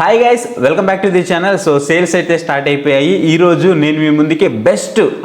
Hi guys, welcome back to the channel. So sales అయితే start అయిపోయాయి. ఈరోజు నేను మీ ముందుకి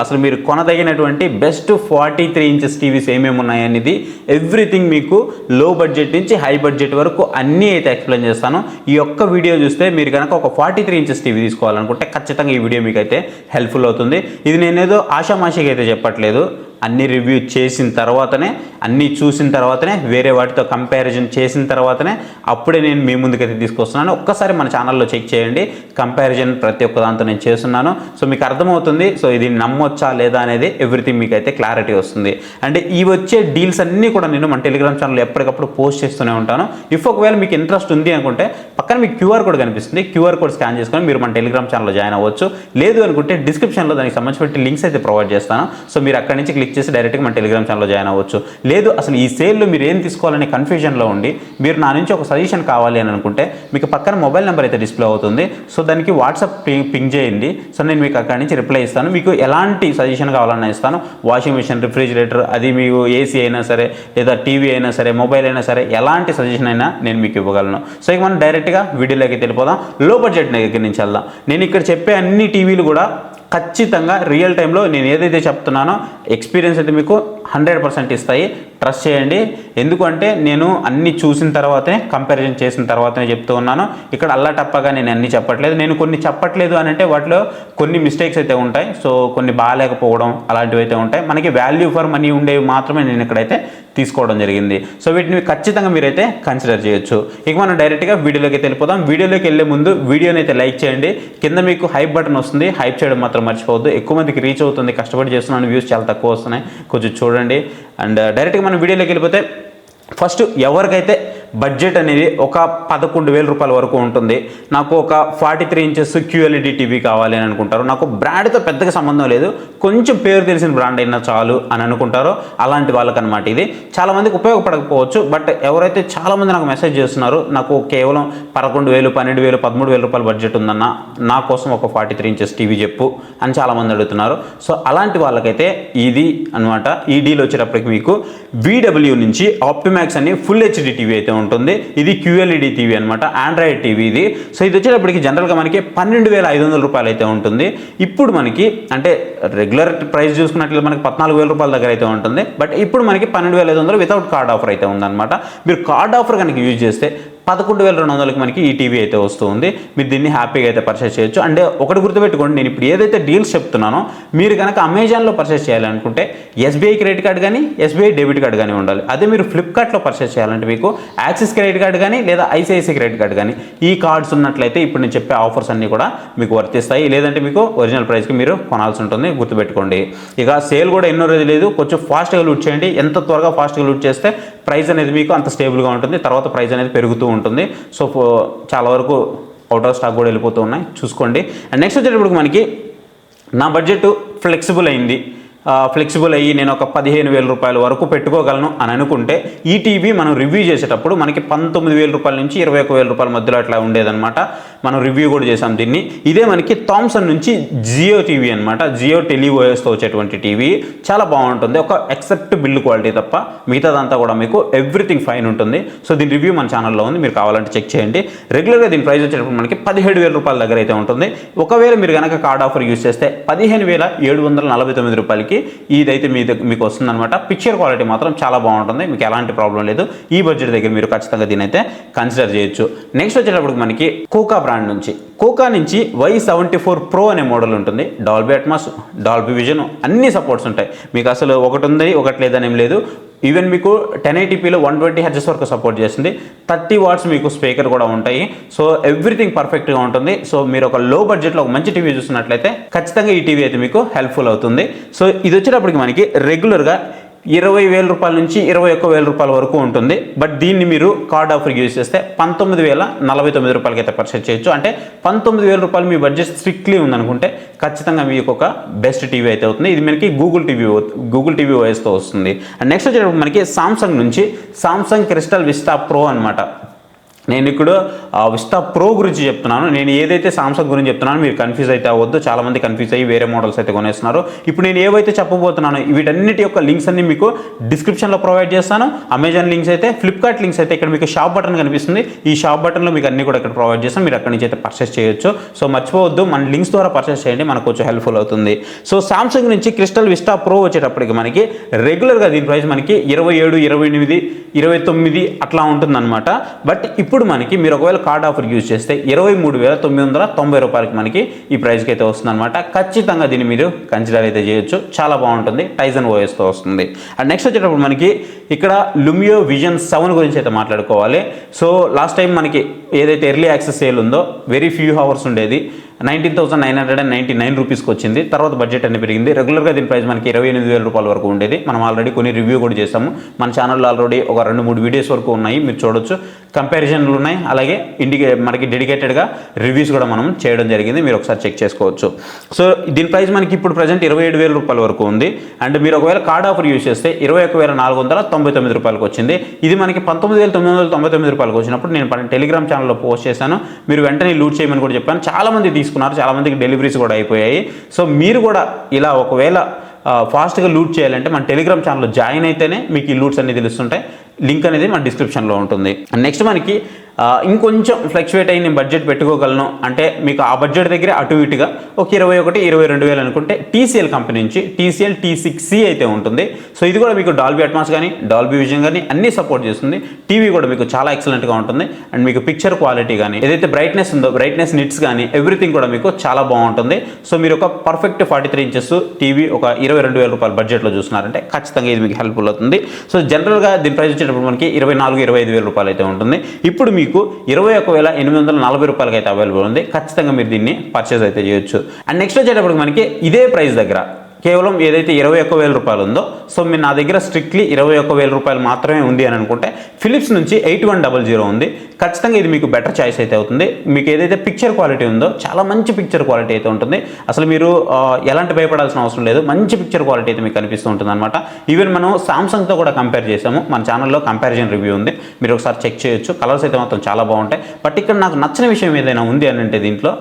అసలు మీరు కొనదగినటువంటి బెస్ట్ 43 ఇంచెస్ టీవీస్ ఏమేమి ఉన్నాయనేది ఎవ్రీథింగ్ మీకు లో బడ్జెట్ నుంచి హై బడ్జెట్ వరకు అన్నీ అయితే ఎక్స్ప్లెయిన్ చేస్తాను. ఈ ఒక్క వీడియో చూస్తే మీరు కనుక ఒక 43 ఇంచెస్ టీవీ తీసుకోవాలనుకుంటే ఖచ్చితంగా ఈ వీడియో మీకు అయితే హెల్ప్ఫుల్ అవుతుంది. ఇది నేనేదో ఆషామాషిగా అయితే చెప్పట్లేదు. అన్ని రివ్యూ చేసిన తర్వాతనే, అన్నీ చూసిన తర్వాతనే, వేరే వాటితో కంపారిజన్ చేసిన తర్వాతనే అప్పుడే నేను మీ ముందుకైతే తీసుకొస్తున్నాను. ఒక్కసారి మన ఛానల్లో చెక్ చేయండి. కంపారిజన్ ప్రతి ఒక్క దాంతో నేను చేస్తున్నాను. సో మీకు అర్థమవుతుంది. సో ఇది నమ్మొచ్చా లేదా అనేది ఎవ్రీథింగ్ మీకు అయితే క్లారిటీ వస్తుంది. అంటే ఈ వచ్చే డీల్స్ అన్నీ కూడా నేను మన టెలిగ్రామ్ ఛానల్లో ఎప్పటికప్పుడు పోస్ట్ చేస్తూనే ఉంటాను. ఒకవేళ మీకు ఇంట్రెస్ట్ ఉంది అనుకుంటే పక్కన మీకు క్యూఆర్ కోడ్ కనిపిస్తుంది. క్యూఆర్ కోడ్ స్కాన్ చేసుకొని మీరు మన టెలిగ్రామ్ ఛానల్లో జాయిన్ అవ్వచ్చు. లేదు అనుకుంటే డిస్క్రిప్షన్లో దానికి సంబంధించిన లింక్స్ అయితే ప్రొవైడ్ చేస్తాను. సో మీరు అక్కడి నుంచి క్లిక్ చేసి డైరెక్ట్గా మన టెలిగ్రామ్ ఛానల్లో జాయిన్ అవ్వచ్చు. లేదు అసలు ఈ సేల్లో మీరు ఏం తీసుకోవాలనే కన్ఫ్యూజన్లో ఉండి మీరు నా నుంచి ఒక సజెషన్ కావాలి అని అనుకుంటే మీకు పక్కన మొబైల్ నెంబర్ అయితే డిస్ప్లే అవుతుంది. సో దానికి వాట్సాప్ పింగ్ చేయండి. సో నేను మీకు అక్కడి నుంచి రిప్లై ఇస్తాను. మీకు ఎలాంటి సజెషన్ కావాలన్నా ఇస్తాను. వాషింగ్ మిషన్, రిఫ్రిజిరేటర్, అది మీకు ఏసీ అయినా సరే, లేదా టీవీ అయినా సరే, మొబైల్ అయినా సరే, ఎలాంటి సజెషన్ అయినా నేను మీకు ఇవ్వగలను. సో ఇక మనం డైరెక్ట్గా వీడియోలోకి వెళ్ళిపోదాం. లో బడ్జెట్ దగ్గర నుంచి వెళ్దాం. నేను ఇక్కడ చెప్పే అన్ని టీవీలు కూడా ఖచ్చితంగా రియల్ టైంలో నేను ఏదైతే చెప్తున్నానో ఎక్స్పీరియన్స్ అయితే మీకు 100% ఇస్తాయి. ట్రస్ట్ చేయండి. ఎందుకంటే నేను అన్ని చూసిన తర్వాతే, కంపారిజన్ చేసిన తర్వాతనే చెప్తూ ఉన్నాను. ఇక్కడ అల్లాటప్పగా నేను అన్ని చెప్పట్లేదు. నేను కొన్ని చెప్పట్లేదు అని అంటే వాటిలో కొన్ని మిస్టేక్స్ అయితే ఉంటాయి. సో కొన్ని బాగాలేకపోవడం అలాంటివి అయితే ఉంటాయి. మనకి వాల్యూ ఫర్ మనీ ఉండేవి మాత్రమే నేను ఇక్కడైతే తీసుకోవడం జరిగింది. సో వీటిని ఖచ్చితంగా మీరైతే కన్సిడర్ చేయొచ్చు. ఇక మనం డైరెక్ట్గా వీడియోలోకి వెళ్ళిపోదాం. వీడియోలోకి వెళ్ళే ముందు వీడియోని అయితే లైక్ చేయండి. కింద మీకు హైప్ బటన్ వస్తుంది. హైప్ చేయడం మాత్రం మర్చిపోవద్దు. ఎక్కువ మందికి రీచ్ అవుతుంది. కష్టపడి చేస్తున్నాను. వ్యూస్ చాలా తక్కువ వస్తున్నాయి. కొంచెం చూడండి. అండ్ డైరెక్ట్గా మనం వీడియోలోకి వెళ్ళిపోతే ఫస్ట్ ఎవరికైతే బడ్జెట్ అనేది ఒక 11,000 రూపాయల వరకు ఉంటుంది, నాకు ఒక 43 ఇంచెస్ QLED టీవీ కావాలి అని అనుకుంటారు, నాకు బ్రాండ్తో పెద్దగా సంబంధం లేదు, కొంచెం పేరు తెలిసిన బ్రాండ్ అయినా చాలు అని అనుకుంటారో అలాంటి వాళ్ళకనమాట ఇది. చాలామందికి ఉపయోగపడకపోవచ్చు. బట్ ఎవరైతే చాలామంది నాకు మెసేజ్ చేస్తున్నారు, నాకు కేవలం 11,000, 12,000, 13,000 రూపాయల బడ్జెట్ ఉందన్న, నా కోసం ఒక 43 ఇంచెస్ టీవీ చెప్పు అని చాలామంది అడుగుతున్నారు. సో అలాంటి వాళ్ళకైతే ఇది అనమాట. ఈ డీల్ వచ్చేటప్పటికి మీకు VW నుంచి ఆప్టిమాక్స్ అని ఫుల్ HD టీవీ అయితే ఉంటుంది. ఇది QLED టీవీ అనమాట, ఆండ్రాయిడ్ టీవీ ఇది. సో ఇది వచ్చేటప్పటికి జనరల్గా మనకి 12,500 రూపాయలు అయితే ఉంటుంది. ఇప్పుడు మనకి అంటే రెగ్యులర్ ప్రైస్ చూసుకున్నట్లయితే మనకి 14,000 రూపాయల దగ్గర అయితే ఉంటుంది. బట్ ఇప్పుడు మనకి 12,500 వితౌట్ కార్డ్ ఆఫర్ అయితే ఉందన్నమాట. మీరు కార్డ్ ఆఫర్ కనుక యూజ్ చేస్తే 11,200కి మనకి ఈ టీవీ అయితే వస్తుంది. మీరు దీన్ని హ్యాపీగా అయితే పర్చేస్ చేయొచ్చు. అంటే ఒకటి గుర్తుపెట్టుకోండి, నేను ఇప్పుడు ఏదైతే డీల్స్ చెప్తున్నానో మీరు కనుక అమెజాన్లో పర్చేస్ చేయాలనుకుంటే SBI క్రెడిట్ కార్డ్ కానీ, SBI డెబిట్ కార్డ్ కానీ ఉండాలి. అదే మీరు ఫ్లిప్కార్ట్లో పర్చేస్ చేయాలంటే మీకు యాక్సిస్ క్రెడిట్ కార్డ్ కానీ లేదా ICICI క్రెడిట్ కార్డ్ కానీ ఈ కార్డ్స్ ఉన్నట్లయితే ఇప్పుడు నేను చెప్పే ఆఫర్స్ అన్నీ కూడా మీకు వర్తిస్తాయి. లేదంటే మీకు ఒరిజినల్ ప్రైస్కి మీరు కొనాల్సి ఉంటుంది. గుర్తుపెట్టుకోండి. ఇక సేల్ కూడా ఎన్నో రోజులు లేదు. కొంచెం ఫాస్ట్గా లూట్ చేయండి. ఎంత త్వరగా ఫాస్ట్గా లూట్ చేస్తే ప్రైస్ అనేది మీకు అంత స్టేబుల్గా ఉంటుంది. తర్వాత ప్రైస్ అనేది పెరుగుతూ ఉంటుంది. సో చాలా వరకు అవుట్ ఆఫ్ స్టాక్ కూడా వెళ్ళిపోతూ ఉన్నాయి, చూసుకోండి. అండ్ నెక్స్ట్ వచ్చేటప్పుడు మనకి నా బడ్జెట్ ఫ్లెక్సిబుల్ అయింది. ఫ్లెక్సిబుల్ అయ్యి నేను ఒక 15,000 రూపాయల వరకు పెట్టుకోగలను అని అనుకుంటే ఈ టీవీ మనం రివ్యూ చేసేటప్పుడు మనకి 19,000 రూపాయల నుంచి 21,000 రూపాయల మధ్యలో అట్లా ఉండేదన్నమాట. మనం రివ్యూ కూడా చేసాం దీన్ని. ఇదే మనకి థామ్సన్ నుంచి జియో టీవీ అనమాట, జియో టెలిఓఎస్తో వచ్చేటువంటి టీవీ చాలా బాగుంటుంది. ఒక ఎక్సెప్ట్ బిల్డ్ క్వాలిటీ తప్ప మిగతాదంతా కూడా మీకు ఎవ్రీథింగ్ ఫైన్ ఉంటుంది. సో దీని రివ్యూ మన ఛానల్లో ఉంది, మీరు కావాలంటే చెక్ చేయండి. రెగ్యులర్గా దీని ప్రైస్ వచ్చేటప్పుడు మనకి 17,000 రూపాయల దగ్గర అయితే ఉంటుంది. ఒకవేళ మీరు కనుక కార్డ్ ఆఫర్ యూజ్ చేస్తే 15,749 రూపాయలకి ఇదైతే మీకు వస్తుందన్నమాట. పిక్చర్ క్వాలిటీ మాత్రం చాలా బాగుంటుంది. మీకు ఎలాంటి ప్రాబ్లం లేదు. ఈ బడ్జెట్ దగ్గర మీరు ఖచ్చితంగా దీని అయితే కన్సిడర్ చేయొచ్చు. నెక్స్ట్ వచ్చేటప్పుడు మనకి కోకా బ్రాండ్ నుంచి Y74 Pro అనే మోడల్ ఉంటుంది. డాల్బీ అట్మాస్, డాల్బీ విజన్ అన్ని సపోర్ట్స్ ఉంటాయి. మీకు అసలు ఒకటి ఉంది ఒకటి లేదని ఏం లేదు. ఈవెన్ మీకు 1080pలో 120 Hz వరకు సపోర్ట్ చేస్తుంది. 30 వాట్స్ మీకు స్పీకర్ కూడా ఉంటాయి. సో ఎవ్రీథింగ్ పర్ఫెక్ట్గా ఉంటుంది. సో మీరు ఒక లో బడ్జెట్లో ఒక మంచి టీవీ చూస్తున్నట్లయితే ఖచ్చితంగా ఈ టీవీ అయితే మీకు హెల్ప్ఫుల్ అవుతుంది. సో ఇది వచ్చేటప్పటికి మనకి రెగ్యులర్గా 20,000 రూపాయల నుంచి 21,000 రూపాయల వరకు ఉంటుంది. బట్ దీన్ని మీరు కార్డ్ ఆఫర్ యూజ్ చేస్తే 19,049 రూపాయలకి అయితే పర్చేస్ చేయొచ్చు. అంటే 19,000 రూపాయలు మీ బడ్జెట్ స్ట్రిక్ట్లీ ఉందనుకుంటే ఖచ్చితంగా మీకు ఒక బెస్ట్ టీవీ అయితే అవుతుంది. ఇది మనకి గూగుల్ టీవీ OSతో వస్తుంది. అండ్ నెక్స్ట్ వచ్చేటప్పుడు మనకి సామ్సంగ్ నుంచి సామ్సంగ్ క్రిస్టల్ విస్టా ప్రో అనమాట. నేను ఇప్పుడు విస్టా ప్రో గురించి చెప్తున్నాను. నేను ఏదైతే సామ్సంగ్ గురించి చెప్తున్నానో మీరు కన్ఫ్యూజ్ అయితే అవ్వద్దు. చాలామంది కన్ఫ్యూజ్ అయ్యి వేరే మోడల్స్ అయితే కొనేస్తున్నారు. ఇప్పుడు నేను ఏవైతే చెప్పబోతున్నానో వీటన్నిటి యొక్క లింక్స్ అన్ని మీకు డిస్క్రిప్షన్లో ప్రొవైడ్ చేస్తాను. అమెజాన్ లింక్స్ అయితే, ఫ్లిప్కార్ట్ లింక్స్ అయితే ఇక్కడ మీకు షాప్ బటన్ కనిపిస్తుంది. ఈ షాప్ బటన్లో మీకు అన్ని కూడా ఇక్కడ ప్రొవైడ్ చేస్తాను. మీరు అక్కడి నుంచి అయితే పర్చేస్ చేయొచ్చు. సో మర్చిపోవద్దు, మన లింక్స్ ద్వారా పర్చేస్ చేయండి, మనకు కొంచెం హెల్ప్ఫుల్ అవుతుంది. సో సామ్సంగ్ నుంచి క్రిస్టల్ విస్టా ప్రో వచ్చేటప్పటికి మనకి రెగ్యులర్గా దీని ప్రైస్ మనకి 27, 28, 29 అట్లా ఉంటుందన్నమాట. బట్ ఇప్పుడు మనకి మీరు ఒకవేళ కార్డ్ ఆఫర్ యూజ్ చేస్తే 23,990 రూపాయలకి మనకి ఈ ప్రైస్కి అయితే వస్తుందన్నమాట. ఖచ్చితంగా దీన్ని మీరు కన్సిడర్ అయితే చేయొచ్చు, చాలా బాగుంటుంది. టైజన్ ఓఎస్తో వస్తుంది. అండ్ నెక్స్ట్ వచ్చేటప్పుడు మనకి ఇక్కడ లుమియో విజన్ 7 గురించి అయితే మాట్లాడుకోవాలి. సో లాస్ట్ టైం మనకి ఏదైతే ఎర్లీ యాక్సెస్ సేల్ ఉందో వెరీ ఫ్యూ అవర్స్ ఉండేది, 19,999 రూపీస్కి వచ్చింది. తర్వాత బడ్జెట్ అనేది పెరిగింది. రెగ్యులర్గా దీని ప్రైస్ మనకి 28,000 రూపాయల వరకు ఉండేది. మనం ఆల్రెడీ కొన్ని రివ్యూ కూడా చేసాము. మన ఛానల్లో ఆల్రెడీ ఒక 2-3 వీడియోస్ వరకు ఉన్నాయి, మీరు చూడొచ్చు. కంపారిజన్లు ఉన్నాయి, అలాగే మనకి డెడికేటెడ్గా రివ్యూస్ కూడా మనం చేయడం జరిగింది. మీరు ఒకసారి చెక్ చేసుకోవచ్చు. సో దీని ప్రైస్ మనకి ఇప్పుడు ప్రజెంట్ 27,000 రూపాయల వరకు ఉంది. అండ్ మీరు ఒకవేళ కార్డ్ ఆఫర్ యూజ్ చేస్తే 21,499 రూపాయలకు వచ్చింది. ఇది మనకి 19,999 రూపాయలకు వచ్చినప్పుడు నేను టెలిగ్రామ్ ఛానల్లో పోస్ట్ చేశాను. మీరు వెంటనే లూట్ చేయమని కూడా చెప్పాను. చాలామంది తీసుకున్నారు, చాలామందికి డెలివరీస్ కూడా అయిపోయాయి. సో మీరు కూడా ఇలా ఒకవేళ ఫాస్ట్గా లూట్ చేయాలంటే మన టెలిగ్రామ్ ఛానల్లో జాయిన్ అయితేనే మీకు ఈ లూట్స్ అన్ని తెలుస్తుంటాయి. లింక్ అనేది మన డిస్క్రిప్షన్లో ఉంటుంది. నెక్స్ట్ మనకి ఇంకొంచెం ఫ్లక్చువేట్ అయ్యి నేను బడ్జెట్ పెట్టుకోగలను అంటే మీకు ఆ బడ్జెట్ దగ్గర అటు ఇటుగా ఒక 21,000-22,000 అనుకుంటే TCL కంపెనీ నుంచి TCL T6C అయితే ఉంటుంది. సో ఇది కూడా మీకు డాల్బీ అట్మాస్ కానీ డాల్బీ విజన్ కానీ అన్నీ సపోర్ట్ చేస్తుంది. టీవీ కూడా మీకు చాలా ఎక్సలెంట్గా ఉంటుంది. అండ్ మీకు పిక్చర్ క్వాలిటీ కానీ ఏదైతే బ్రైట్నెస్ ఉందో బ్రైట్నెస్ నిట్స్ కానీ ఎవ్రీథింగ్ కూడా మీకు చాలా బాగుంటుంది. సో మీరు ఒక పర్ఫెక్ట్ 43 ఇంచెస్ టీవీ ఒక 22,000 రూపాయల బడ్జెట్లో చూస్తున్నారంటే ఖచ్చితంగా ఇది మీకు హెల్ప్ఫుల్ అవుతుంది. సో జనరల్గా దీని ప్రైస్ వచ్చేటప్పుడు మనకి 24,000-25,000 రూపాయలు అయితే ఉంటుంది. ఇప్పుడు మీకు 21,840 రూపాయలకి అయితే అవైలబుల్ ఉంది. ఖచ్చితంగా మీరు దీన్ని పర్చేస్ అయితే చేయొచ్చు. అండ్ నెక్స్ట్ వచ్చేటప్పటికి మనకి ఇదే ప్రైస్ దగ్గర కేవలం ఏదైతే 21,000 రూపాయలు ఉందో, సో మీరు నా దగ్గర స్ట్రిక్ట్లీ 21,000 రూపాయలు మాత్రమే ఉంది అని అనుకుంటే ఫిలిప్స్ నుంచి 8100 ఉంది. ఖచ్చితంగా ఇది మీకు బెటర్ చాయిస్ అయితే అవుతుంది. మీకు ఏదైతే పిక్చర్ క్వాలిటీ ఉందో చాలా మంచి పిక్చర్ క్వాలిటీ అయితే ఉంటుంది. అసలు మీరు ఎలాంటి భయపడాల్సిన అవసరం లేదు, మంచి పిక్చర్ క్వాలిటీ అయితే మీకు కనిపిస్తూ ఉంటుంది అనమాట. ఈవెన్ మనం సామ్సంగ్తో కూడా కంపేర్ చేసాము, మన ఛానల్లో కంపారిజన్ రివ్యూ ఉంది, మీరు ఒకసారి చెక్ చేయొచ్చు. కలర్స్ అయితే మాత్రం చాలా బాగుంటాయి. బట్ ఇక్కడ నాకు నచ్చిన విషయం ఏదైనా ఉంది అని అంటే దీంట్లో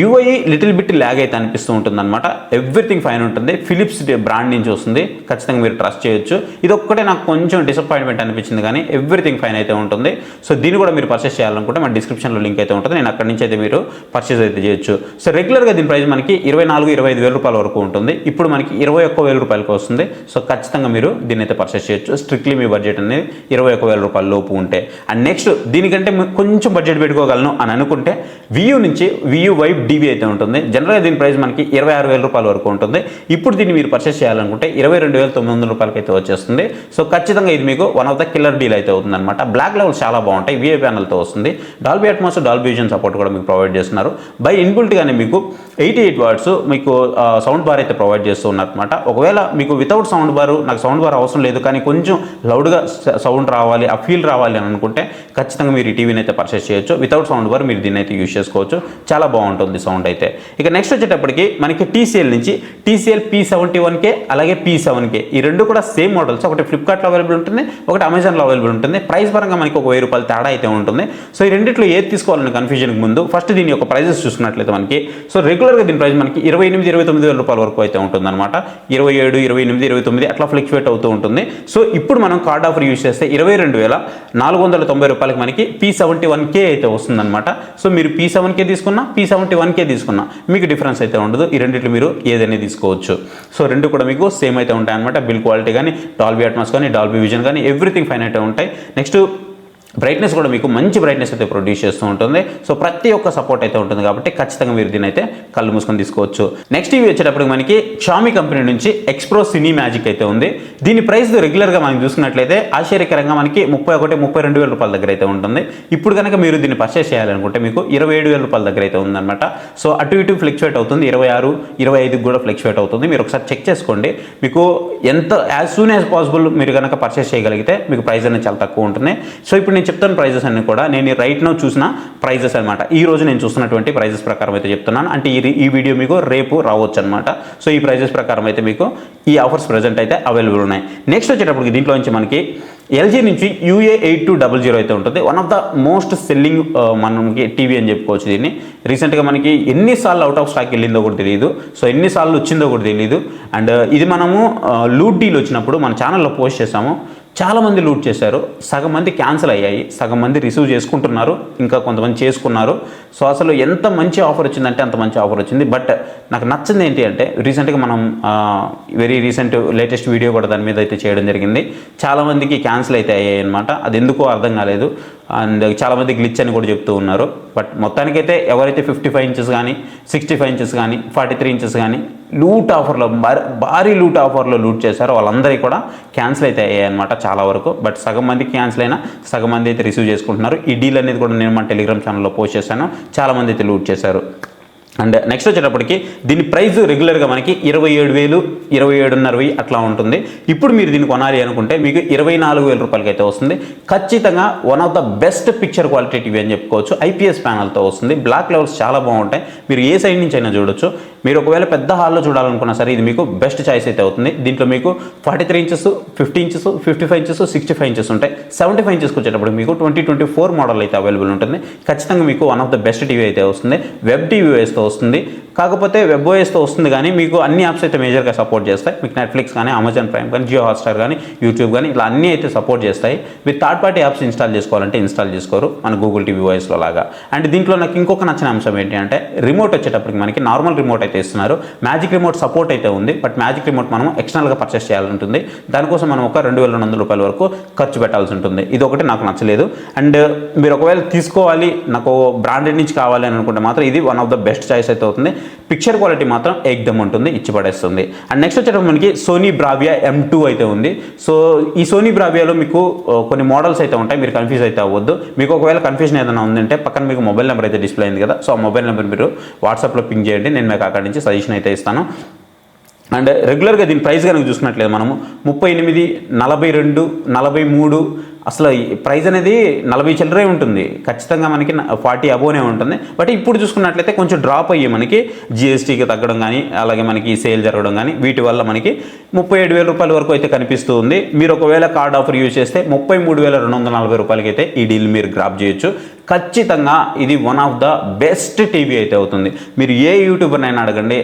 UI లిటిల్ బిట్ ల్యాగ్ అయితే అనిపిస్తూ ఉంటుంది అనమాట. ఎవ్రీథింగ్ ఫైన్ ఉంటుంది. ఫిలిప్స్ బ్రాండ్ నుంచి వస్తుంది, ఖచ్చితంగా మీరు ట్రస్ట్ చేయొచ్చు. ఇది ఒక్కటే నాకు కొంచెం డిసప్పాయింట్మెంట్ అనిపించింది, కానీ ఎవ్రీథింగ్ ఫైన్ అయితే ఉంటుంది. సో దీన్ని కూడా మీరు పర్చేస్ చేయాలనుకుంటే మన డిస్క్రిప్షన్లో లింక్ అయితే ఉంటుంది, నేను అక్కడి నుంచి అయితే మీరు పర్చేస్ అయితే చేయొచ్చు. సో రెగ్యులర్గా దీని ప్రైస్ మనకి 24,000-25,000 రూపాయల వరకు ఉంటుంది. ఇప్పుడు మనకి 21,000 రూపాయలకు వస్తుంది. సో ఖచ్చితంగా మీరు దీన్ని అయితే పర్చేస్ చేయొచ్చు. స్ట్రిక్ట్లీ మీ బడ్జెట్ అనేది 21,000 రూపాయల లోపు ఉంటే. అండ్ నెక్స్ట్ దీనికంటే కొంచెం బడ్జెట్ పెట్టుకోగలను అని అనుకుంటే VU నుంచి VU వైప్ DB అయితే ఉంటుంది. జనరల్గా దీని ప్రైస్ మనకి 26,000 రూపాయల వరకు ఉంటుంది. ఇప్పుడు దీన్ని మీరు పర్చేస్ చేయాలనుకుంటే 22,900 రూపాయలకి అయితే వచ్చేస్తుంది. సో ఖచ్చితంగా ఇది మీకు one of the killer deal అయితే అవుతుంది అనమాట. బ్లాక్ లెవెల్స్ చాలా బాగుంటాయి, VI ప్యానల్తో వస్తుంది. Dolby Atmos Dolby vision support కూడా మీకు ప్రొవైడ్ చేస్తున్నారు. బై ఇన్బుల్ట్గానే మీకు 88 వాట్స్ మీకు సౌండ్ బార్ అయితే ప్రొవైడ్ చేస్తూ ఉన్నారనమాట. ఒకవేళ మీకు వితౌట్ సౌండ్ బార్, నాకు సౌండ్ బార్ అవసరం లేదు కానీ కొంచెం లౌడ్గా సౌండ్ రావాలి, ఆ ఫీల్ రావాలి అని అనుకుంటే ఖచ్చితంగా మీరు ఈ టీవీని అయితే పర్చేస్ చేయొచ్చు. వితౌట్ సౌండ్ బార్ మీరు దీన్ని అయితే యూజ్ చేసుకోవచ్చు, చాలా బాగుంటుంది సౌండ్ అయితే. ఇక నెక్స్ట్ వచ్చేటప్పటికి మనకి TCL నుంచి TCL P71K అలాగే P7K ఈ రెండు కూడా సేమ్ మోడల్స్. ఒకటి ఫ్లిప్కార్ట్లో అవైలబుల్ ఉంటుంది, ఒకటి అమెజాన్లో అవైలబుల్ ఉంటుంది. ప్రైస్ పరంగా మనకి ఒక 1000 రూపాయలు తేడా అయితే ఉంటుంది. సో ఈ రెండిట్లో ఏది తీసుకోవాలని కన్ఫ్యూజన్కి ముందు ఫస్ట్ దీని యొక్క ప్రైజెస్ చూసుకున్నట్లయితే మనకి సో రెగ్యులర్గా దీని ప్రైస్ మనకి 28,000-29,000 రూపాయల వరకు అయితే ఉంటుంది అనమాట. 27, 28, 29 అట్లా ఫ్లక్చువేట్ అవుతూ ఉంటుంది. సో ఇప్పుడు మనం కార్డ్ ఆఫర్ యూజ్ చేస్తే 22,490 రూపాయలకి మనకి P71K అయితే వస్తుందన్నమాట. సో మీరు P7K తీసుకున్నా P71K తీసుకున్నా మీకు డిఫరెన్స్ అయితే ఉండదు. ఈ రెండిట్లో మీరు ఏదైనా తీసుకోవచ్చు. సో రెండు కూడా మీకు సేమ్ అయితే ఉంటాయి అనమాట. బిల్ క్వాలిటీ కానీ, డాల్బీ అట్మాస్ కానీ, డాల్బీ విజన్ కానీ ఎవ్రీథింగ్ ఫైన్ అయితే ఉంటాయి. నెక్స్ట్ బ్రైట్నెస్ కూడా మీకు మంచి బ్రైట్నెస్ అయితే ప్రొడ్యూస్ చేస్తూ ఉంటుంది. సో ప్రతి ఒక్క సపోర్ట్ అయితే ఉంటుంది కాబట్టి ఖచ్చితంగా మీరు దీని అయితే కళ్ళు మూసుకొని తీసుకోవచ్చు. నెక్స్ట్ ఇవి వచ్చేటప్పుడు మనకి Xiaomi కంపెనీ నుంచి X-Pro Cine Magic అయితే ఉంది. దీని ప్రైస్ రెగ్యులర్గా మనం చూసుకున్నట్లయితే ఆశ్చర్యకరంగా మనకి 31,000-32,000 రూపాయల దగ్గర అయితే ఉంటుంది. ఇప్పుడు కనుక మీరు దీన్ని పర్చేస్ చేయాలనుకుంటే మీకు 27,000 రూపాయల దగ్గర అయితే ఉందన్నమాట. సో అటు ఇటు ఫ్లక్చువేట్ అవుతుంది, 26, 25 కూడా ఫ్లక్చువేట్ అవుతుంది. మీరు ఒకసారి చెక్ చేసుకోండి. మీకు ఎంత యాజ్ సూన్ యాజ్ పాసిబుల్ మీరు కనుక పర్చేస్ చేయగలిగితే మీకు ప్రైస్ అనేది చాలా తక్కువ ఉంటుంది. సో ఇప్పుడు నేను చెప్తున్న ప్రైజెస్ అన్ని కూడా నేను రైట్ నౌ చూసిన ప్రైజెస్ అనమాట. ఈ రోజు నేను చూస్తున్నటువంటి ప్రైజెస్ ప్రకారం అయితే చెప్తున్నాను. అంటే ఈ వీడియో మీకు రేపు రావచ్చు అనమాట. సో ఈ ప్రైజెస్ ప్రకారం అయితే మీకు ఈ ఆఫర్స్ ప్రజెంట్ అయితే అవైలబుల్ ఉన్నాయి. నెక్స్ట్ వచ్చేటప్పటికి దీంట్లో నుంచి మనకి ఎల్జీ నుంచి UA8200 అయితే ఉంటుంది. One of the most selling మనకి టీవీ అని చెప్పుకోవచ్చు దీన్ని. రీసెంట్గా మనకి ఎన్నిసార్లు అవుట్ ఆఫ్ స్టాక్ వెళ్ళిందో కూడా తెలియదు, సో ఎన్నిసార్లు వచ్చిందో కూడా తెలియదు. అండ్ ఇది మనము లూట్ డీల్ వచ్చినప్పుడు మన ఛానల్లో పోస్ట్ చేసాము. చాలామంది లూట్ చేశారు, సగం మంది క్యాన్సిల్ అయ్యాయి, సగం మంది రిసీవ్ చేసుకుంటున్నారు, ఇంకా కొంతమంది చేసుకున్నారు. సో అసలు ఎంత మంచి ఆఫర్ వచ్చిందంటే అంత మంచి ఆఫర్ వచ్చింది. బట్ నాకు నచ్చింది ఏంటి అంటే రీసెంట్గా మనం వెరీ రీసెంట్ లేటెస్ట్ వీడియో కూడా దాని మీద అయితే చేయడం జరిగింది. చాలామందికి క్యాన్సిల్ అయితే అయ్యాయి అనమాట. అది ఎందుకో అర్థం కాలేదు. అండ్ చాలామంది గ్లిచ్ అని కూడా చెప్తూ ఉన్నారు. బట్ మొత్తానికైతే ఎవరైతే 55 ఇంచెస్ కానీ 65 ఇంచెస్ కానీ 43 ఇంచెస్ కానీ లూట్ ఆఫర్లో భారీ లూట్ ఆఫర్లో లూట్ చేశారో వాళ్ళందరికీ కూడా క్యాన్సిల్ అయితే అయ్యాయి అనమాట చాలా వరకు. బట్ సగం మందికి క్యాన్సిల్ అయినా సగం మంది అయితే రిసీవ్ చేసుకుంటున్నారు. ఈ డీల్ అనేది కూడా నేను మన టెలిగ్రామ్ ఛానల్లో పోస్ట్ చేశాను. చాలామంది అయితే లూట్ చేశారు. అండ్ నెక్స్ట్ వచ్చేటప్పటికి దీని ప్రైస్ రెగ్యులర్గా మనకి 27,000 27,500 అట్లా ఉంటుంది. ఇప్పుడు మీరు దీన్ని కొనాలి అనుకుంటే మీకు 24,000 రూపాయలకి అయితే వస్తుంది. ఖచ్చితంగా one of the best picture quality TV అని చెప్పుకోవచ్చు. IPS ప్యానల్తో వస్తుంది. బ్లాక్ లెవెల్స్ చాలా బాగుంటాయి. మీరు ఏ సైడ్ నుంచి అయినా చూడొచ్చు. మీరు ఒకవేళ పెద్ద హాల్లో చూడాలనుకున్నా సరే ఇది మీకు బెస్ట్ చాయిస్ అయితే అవుతుంది. దీంట్లో మీకు 43 ఇంచెస్ 50 ఇంచెస్ 55 ఇంచెస్ 65 ఇంచెస్ ఉంటాయి. 75 ఇంచెస్కి వచ్చేటప్పుడు మీకు 2024 మోడల్ అయితే అవైలబుల్ ఉంటుంది. ఖచ్చితంగా మీకు one of the best TV అయితే వస్తుంది. వెబ్ టీవీ వస్తుంది. కాకపోతే WebOSతో వస్తుంది కానీ మీకు అన్ని యాప్స్ అయితే మేజర్గా సపోర్ట్ చేస్తాయి. మీకు నెట్ఫ్లిక్స్ కానీ అమెజాన్ ప్రైమ్ కానీ జియో హాట్స్టార్ కానీ యూట్యూబ్ కానీ ఇలా అన్నీ అయితే సపోర్ట్ చేస్తాయి. మీరు థర్డ్ పార్టీ యాప్స్ ఇన్స్టాల్ చేసుకోవాలంటే ఇన్స్టాల్ చేసుకోరు మన గూగుల్ టీవీ వాయిస్లో లాగా. అండ్ దీంట్లో నాకు ఇంకొక నచ్చిన అంశం ఏంటి అంటే రిమోట్ వచ్చేటప్పటికి మనకి నార్మల్ రిమోట్ అయితే ఇస్తున్నారు. మ్యాజిక్ రిమోట్ సపోర్ట్ అయితే ఉంది. బట్ మ్యాజిక్ రిమోట్ మనం ఎక్స్టర్నల్గా పర్చేస్ చేయాల్సి ఉంటుంది. దానికోసం మనం ఒక 2,200 రూపాయల వరకు ఖర్చు పెట్టాల్సి ఉంటుంది. ఇది ఒకటి నాకు నచ్చలేదు. అండ్ మీరు ఒకవేళ తీసుకోవాలి నాకు బ్రాండెడ్ నుంచి కావాలి అని అనుకుంటే మాత్రం ఇది one of the best choice అయితే అవుతుంది. పిక్చర్ క్వాలిటీ మాత్రం ఏకదమ్ ఉంటుంది, ఇచ్చి పడేస్తుంది. అండ్ నెక్స్ట్ వచ్చేటప్పుడు మనకి సోనీ బ్రావియా M2 అయితే ఉంది. సో ఈ సోనీ బ్రావియాలో మీకు కొన్ని మోడల్స్ అయితే ఉంటాయి. మీరు కన్ఫ్యూజ్ అయితే అవ్వద్దు. మీకు ఒకవేళ కన్ఫ్యూజన్ ఏదైనా ఉందంటే పక్కన మీకు మొబైల్ నెంబర్ అయితే డిస్ప్లే అయింది కదా, సో ఆ మొబైల్ నెంబర్ మీరు వాట్సాప్లో పింగ్ చేయండి. నేను మీకు అక్కడి నుంచి సజెషన్ అయితే ఇస్తాను. అండ్ రెగ్యులర్గా దీని ప్రైస్ కనుక చూసినట్లేదు మనము 38, 42, 43 అసలు ప్రైస్ అనేది 40 చిల్లరే ఉంటుంది. ఖచ్చితంగా మనకి 40 అబోనే ఉంటుంది. బట్ ఇప్పుడు చూసుకున్నట్లయితే కొంచెం డ్రాప్ అయ్యి మనకి GSTకి తగ్గడం కానీ అలాగే మనకి సేల్ జరగడం కానీ వీటి వల్ల మనకి 37,000 రూపాయల వరకు అయితే కనిపిస్తూ ఉంది. మీరు ఒకవేళ కార్డ్ ఆఫర్ యూజ్ చేస్తే 33,240 రూపాయలకి అయితే ఈ డీల్ మీరు గ్రాప్ చేయొచ్చు. ఖచ్చితంగా ఇది one of the best TV అయితే అవుతుంది. మీరు ఏ యూట్యూబర్నైనా అడగండి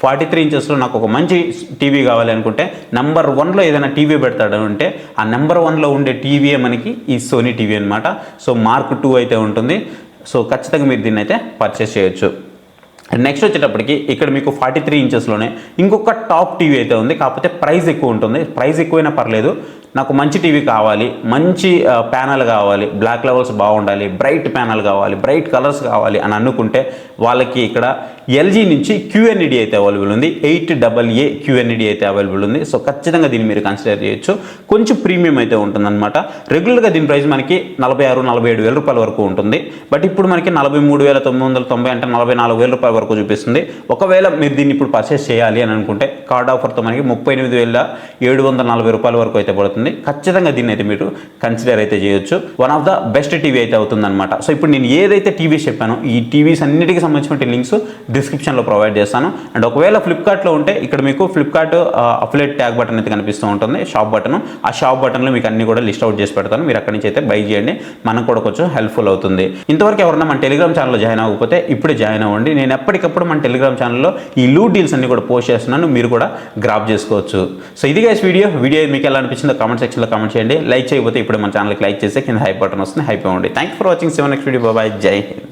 43 ఇంచెస్లో నాకు ఒక మంచి టీవీ కావాలి అనుకుంటే నెంబర్ 1లో ఏదైనా టీవీ పెడతాడు అంటే ఆ నెంబర్ 1లో ఉండే టీవీయే మనకి ఈ సోనీ టీవీ అనమాట. సో Mark 2 అయితే ఉంటుంది. సో ఖచ్చితంగా మీరు దీన్ని అయితే పర్చేస్ చేయొచ్చు. నెక్స్ట్ వచ్చేటప్పటికి ఇక్కడ మీకు 43 ఇంచెస్లోనే ఇంకొక టాప్ టీవీ అయితే ఉంది. కాకపోతే ప్రైస్ ఎక్కువ ఉంటుంది. ప్రైస్ ఎక్కువైనా పర్లేదు, నాకు మంచి టీవీ కావాలి, మంచి ప్యానల్ కావాలి, బ్లాక్ లెవెల్స్ బాగుండాలి, బ్రైట్ ప్యానల్ కావాలి, బ్రైట్ కలర్స్ కావాలి అని అనుకుంటే వాళ్ళకి ఇక్కడ LG నుంచి QNED అయితే అవైలబుల్ ఉంది. 8AA QNED అయితే అవైలబుల్ ఉంది. సో ఖచ్చితంగా దీన్ని మీరు కన్సిడర్ చేయొచ్చు. కొంచెం ప్రీమియం అయితే ఉంటుందన్నమాట. రెగ్యులర్గా దీని ప్రైస్ మనకి 46,000-47,000 రూపాయల వరకు ఉంటుంది. బట్ ఇప్పుడు మనకి 43,990 అంటే 44,000 రూపాయల వరకు చూపిస్తుంది. ఒకవేళ మీరు దీన్ని ఇప్పుడు పర్చేస్ చేయాలి అని అనుకుంటే కార్డ్ ఆఫర్తో మనకి 38,740 రూపాయల వరకు అయితే పడుతుంది. ఖచ్చితంగా దీన్ని అయితే మీరు కన్సిడర్ అయితే చేయొచ్చు. One of the best TV అయితే అవుతుందన్నమాట. సో ఇప్పుడు నేను ఏదైతే టీవీస్ చెప్పానో ఈ టీవీస్ అన్నిటికీ సంబంధించిన లింక్స్ డిస్క్రిప్షన్లో ప్రొవైడ్ చేస్తాను. అండ్ ఒకవేళ ఫ్లిప్కార్ట్లో ఉంటే ఇక్కడ మీకు ఫ్లిప్కార్ట్ అఫిలియేట్ ట్యాగ్ బటన్ అయితే కనిపిస్తూ ఉంటుంది, షాప్ బటన్. ఆ షాప్ బటన్లో మీకు అన్ని కూడా లిస్ట్ అవుట్ చేసి పెడతాను. మీరు అక్కడి నుంచి అయితే బై చేయండి, మనకు కూడా కొంచెం హెల్ప్ఫుల్ అవుతుంది. ఇంతవరకు ఎవరైనా మన టెలిగ్రామ్ ఛానల్లో జాయిన్ అవ్వకపోతే ఇప్పుడే జాయిన్ అవ్వండి. నేను ఎప్పటికప్పుడు మన టెలిగ్రామ్ ఛానల్లో ఈ లూట్ డీల్స్ అన్ని కూడా పోస్ట్ చేస్తున్నాను, మీరు కూడా గ్రాప్ చేసుకోవచ్చు. సో ఇది గైస్ వీడియో మీకు ఎలా అనిపించిందో కామెంట్ సెక్షన్లో కామెంట్ చేయండి. లైక్ చేయకపోతే ఇప్పుడు మన ఛానల్కి లైక్ చేస్తే కింద హైప్ బటన్ వస్తుంది, హైప్ అవ్వండి. Thank for watching. Next video. Bye, Jai Hind.